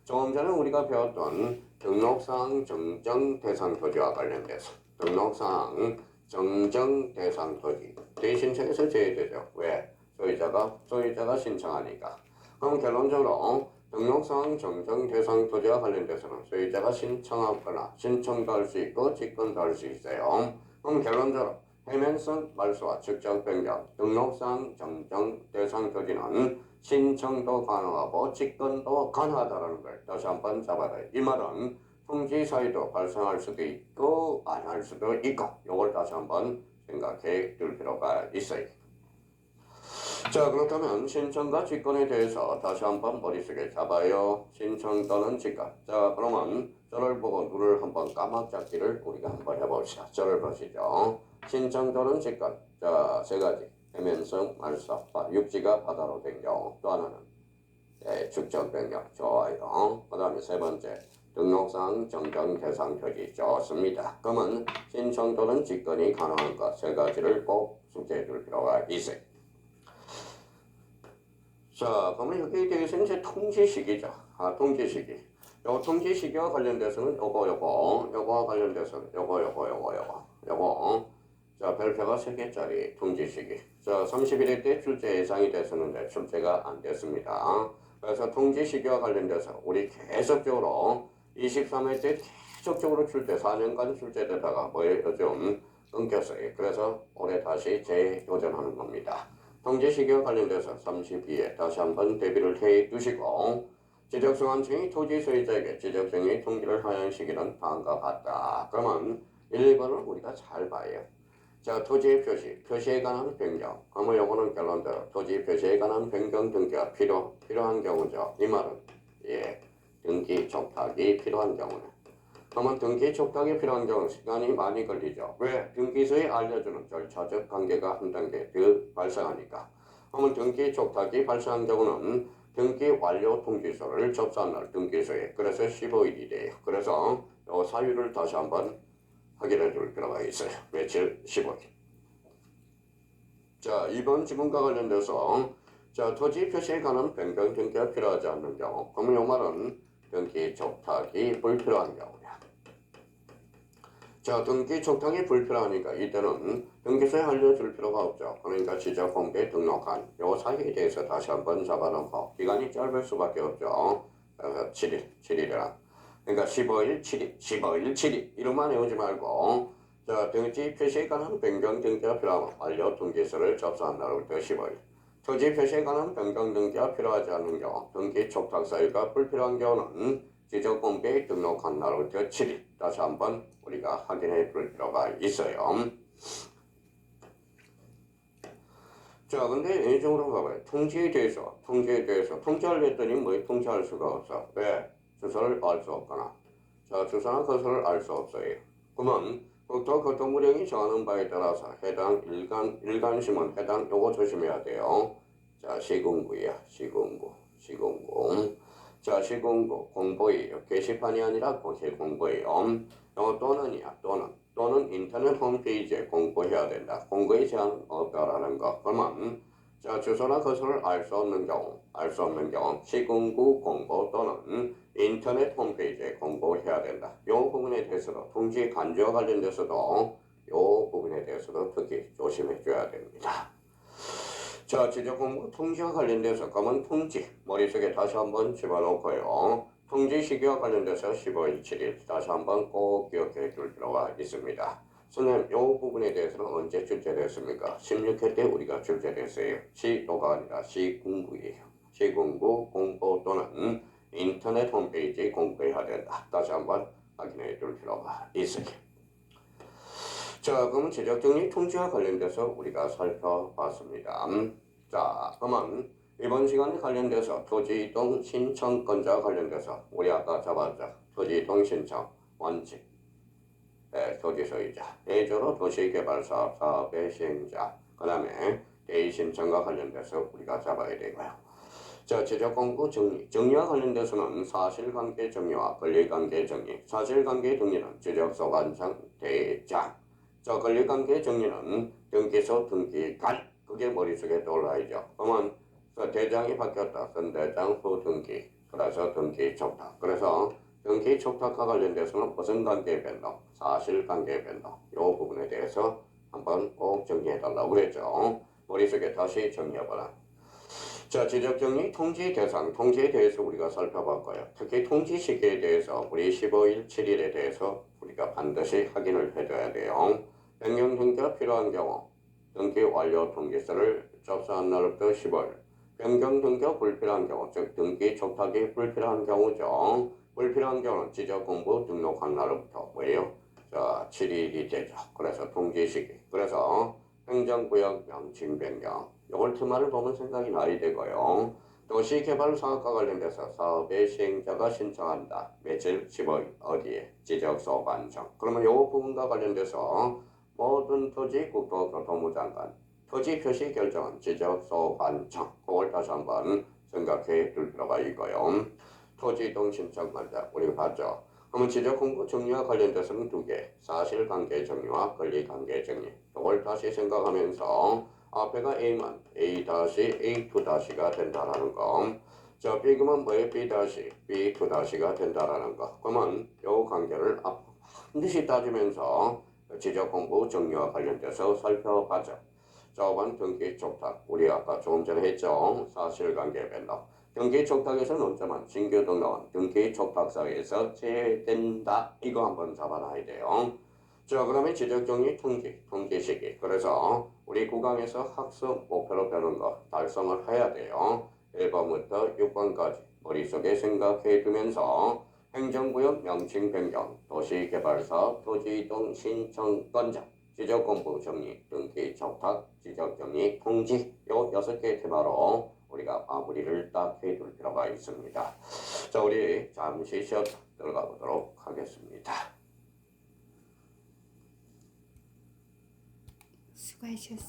조금 전에 우리가 배웠던 등록사항 정정 대상 토지와 관련돼서 등록사항 정정 대상 토지 대신청에서 제외되죠. 왜? 소유자가 신청하니까. 그럼 결론적으로 등록사항 정정 대상 토지와 관련돼서는 소유자가 신청하거나 신청도 할 수 있고 직권도 할 수 있어요. 그럼 결론적으로 해면성 말소와 축적 변경, 등록사항 정정 대상 토지는 신청도 가능하고 직권도 가능하다는 걸 다시 한번 잡아라. 이 말은 통지 사유도 발생할 수도 있고 안 할 수도 있고 이걸 다시 한번 생각해 둘 필요가 있어요. 자, 그렇다면 신청과 직권에 대해서 다시 한번 머릿속에 잡아요. 신청 또는 직권. 자, 그러면 저를 보고 눈을 한번 까막잡기를 우리가 한번 해봅시다. 저를 보시죠. 신청 또는 직권. 자, 세 가지. 해면성, 말소, 육지가 바다로 된 경우. 또 하나는 축적 변경. 좋아요. 그 다음에 세 번째. 등록상 정정 대상 표기. 좋습니다. 그러면 신청 또는 직권이 가능한 것 세 가지를 꼭 숙지해 둘 필요가 있어요. 자, 그러면 여기에 대해서 이제 통지 시기죠. 통지 시기. 요 통지 시기와 관련돼서는 요거와 관련돼서는 요거. 자, 별표가 3개짜리 통지 시기. 자, 31일 때 출제 예상이 됐었는데 출제가 안 됐습니다. 그래서 통지 시기와 관련돼서 우리 계속적으로 23회 때 계속적으로 출제, 4년간 출제되다가 뭐예요? 요즘 끊겼어요. 그래서 올해 다시 재도전하는 겁니다. 통지 시기와 관련돼서 32회 다시 한번 대비를 해 두시고 지적소관청이 토지 소유자에게 지적정의 통지를 하는 시기는 다음과 같다. 그러면 1, 2번을 우리가 잘 봐요. 자, 토지 표시, 표시에 관한 변경. 그러면 요거는 결론대로 토지 표시에 관한 변경 등기가 필요한 경우죠. 이 말은 등기 촉탁이 필요한 경우는. 그러면 등기 촉탁이 필요한 경우는 시간이 많이 걸리죠. 왜? 등기소에 알려주는 절차적 관계가 한 단계 더 발생하니까. 그러면 등기 촉탁이 발생한 경우는 등기 완료 통지서를 접수한 날 등기소에 그래서 15일이 돼요. 그래서 요 사유를 다시 한번 확인해 줄 필요가 있어요. 며칠? 15일. 자, 이번 지문과 관련돼서 자, 토지 표시에 관한 변경 등기가 필요하지 않는 경우. 그러면 이 말은 등기 촉탁이 불필요한 경우야. 자, 등기 촉탁이 불필요하니까 이때는 등기소에 알려줄 필요가 없죠. 그러니까 지적 공개에 등록한 요 사유에 대해서 다시 한번 잡아놓고 기간이 짧을 수밖에 없죠. 그래서 7일이라. 그러니까 15일, 7일, 15일, 7일 이름만 외우지 말고 자, 등기 표시에 관한 변경 등기가 필요하면 완료 등기소를 접수한 날부터 15일. 토지 표시에 관한 변경 등기가 필요하지 않은 경우 등기 촉탁 사유가 불필요한 경우는 지적 공개에 등록한 날부터 7일 다시 한번 우리가 확인해 볼 필요가 있어요. 자, 근데 예정으로 봐봐요. 통지에 대해서 통지하려 했더니 뭐 통지할 수가 없어. 왜? 주소를 알 수 없거나. 자, 주소나 거소를 알 수 없어요. 그러면 국토교통부령이 정하는 바에 따라서 해당 일간시문 해당 요거 조심해야 돼요. 자, 시군구야. 시군구. 자, 시군구 공보예요. 게시판이 아니라 공보예요. 또는이야. 또는 인터넷 홈페이지에 공고해야 된다. 공고에 제한은 없다라는 거. 그러면 자, 주소나 거소를 알 수 없는 경우 시군구 공고 또는 인터넷 홈페이지에 공고해야 된다. 이 부분에 대해서도 통지 간주와 관련돼서도 이 부분에 대해서도 특히 조심해 줘야 됩니다. 자, 지적 공고 통지와 관련돼서 그러면 통지 머릿속에 다시 한번 집어넣고요. 통지 시기와 관련돼서 15일, 7일 다시 한번 꼭 기억해 둘 필요가 있습니다. 선생님, 이 부분에 대해서는 언제 출제됐습니까? 16회 때 우리가 출제됐어요. 시도가 아니라 시군구예요. 시군구 공고 또는 인터넷 홈페이지에 공고해야 된다. 다시 한번 확인해 둘 필요가 있어요. 자, 그럼 지적정리 통지와 관련돼서 우리가 살펴봤습니다. 자, 그러면 이번 시간에 관련돼서 토지이동 신청권자와 관련돼서 우리 아까 잡았죠. 토지이동 신청 원칙, 토지소유자, 예조로 도시개발사업 사업의 시행자, 그 다음에 대의신청과 관련돼서 우리가 잡아야 되고요. 자, 지적공고 정리와 관련돼서는 사실관계 정리와 권리관계 정리. 사실관계 정리는 지적소관청 대장. 자, 권리관계 정리는 등기소 등기관. 그게 머릿속에 떠올라야죠. 그러면 대장이 바뀌었다. 선대장 후등기. 그래서 등기 촉탁. 그래서 등기 촉탁과 관련돼서는 무슨 관계 변동, 사실관계 변동. 이 부분에 대해서 한번 꼭 정리해달라고 그랬죠. 머릿속에 다시 정리해봐라. 자, 지적정리 통지 대상, 통지에 대해서 우리가 살펴봤고요. 특히 통지 시기에 대해서 우리 15일, 7일에 대해서 우리가 반드시 확인을 해줘야 돼요. 변경 등기가 필요한 경우, 등기 완료 통지서를 접수한 날부터 15일. 변경 등기가 불필요한 경우, 즉 등기 촉탁이 불필요한 경우죠. 불필요한 경우는 지적공부 등록한 날부터 뭐예요? 자, 7일이 되죠. 그래서 통지 시기. 그래서 행정구역 명칭 변경. 요걸 트말을 보면 생각이 나야 되고요. 도시개발사업과 관련돼서 사업의 시행자가 신청한다. 며칠 15일 어디에? 지적소관청. 그러면 요 부분과 관련돼서 모든 토지 국토교통부 장관 토지 표시 결정은 지적소관청. 그걸 다시 한번 생각해 둘 필요가 있고요. 토지이동 신청권자 우리가 봤죠. 그러면 지적공고 정리와 관련돼서는 두 개. 사실관계 정리와 권리관계 정리. 이걸 다시 생각하면서 앞에가 A만 A-A2-가 된다라는 거. 자, B그만 뭐에 B-B2-가 된다라는 거. 그러면 요 관계를 반드시 따지면서 지적공고 정리와 관련돼서 살펴봤죠. 저번 등기 촉탁 우리 아까 조금 전에 했죠. 사실관계 변동. 등기 촉탁에서는 언제만 신규 등록은 등기 촉탁사에서 제외된다. 이거 한번 잡아놔야 돼요. 자, 그다음에 지적정리 통지 시기. 그래서 우리 국강에서 학습 목표로 펴는 거 달성을 해야 돼요. 1번부터 6번까지 머릿속에 생각해 두면서 행정구역 명칭 변경, 도시개발사, 토지이동 신청 건정, 지적공부 정리, 등기 적탁, 지적정리 통지 요 6개 테마로 우리가 마무리를 딱 해둘 필요가 있습니다. 자, 우리 잠시 시험 들어가 보도록 하겠습니다. 수고하셨습니다.